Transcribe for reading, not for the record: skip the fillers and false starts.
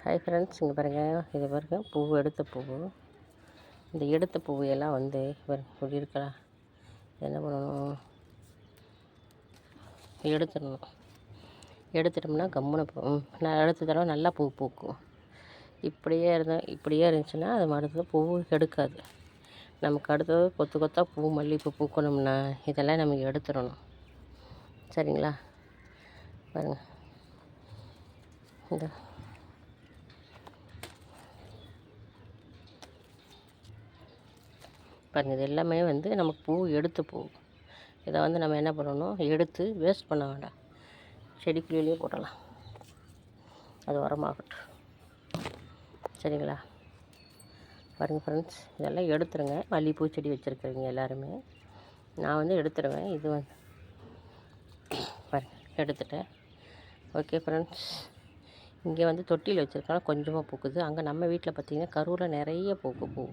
Hi friends, இங்கே பாருங்கள். இது பாருங்கள், எடுத்த பூவு. இந்த எடுத்த பூவையெல்லாம் வந்து இப்படி இருக்கலாம். என்ன பண்ணணும், எடுத்துட்டோம்னா கம்முன்னு நான் அடுத்த தடவை நல்லா பூ பூக்கும். இப்படியே இருந்துச்சுன்னா அது அடுத்தது பூ எடுக்காது. நமக்கு அடுத்தது கொத்து கொத்தாக பூ மல்லிகைப்பூ பூக்கணும்னா இதெல்லாம் நமக்கு எடுத்துடணும். சரிங்களா? பாருங்கள், இந்த பாருங்கள், இது எல்லாமே வந்து நமக்கு பூ எடுத்து போகும். இதை வந்து நம்ம என்ன பண்ணணும், எடுத்து வேஸ்ட் பண்ண வேண்டாம், செடிக்குள்ளேயே போடலாம். அது உரமாகட்டும். சரிங்களா? பாருங்கள் ஃப்ரெண்ட்ஸ், இதெல்லாம் எடுத்துருங்க. மல்லிகைப்பூ செடி வச்சுருக்குறீங்க எல்லாருமே. நான் வந்து எடுத்துடுவேன். இது வந்து பாருங்கள், எடுத்துட்டேன். ஓகே ஃப்ரெண்ட்ஸ், இங்கே வந்து தொட்டியில் வச்சுருக்கோம், கொஞ்சமாக பூக்குது. அங்கே நம்ம வீட்டில் பார்த்திங்கன்னா கருவில் நிறைய பூ.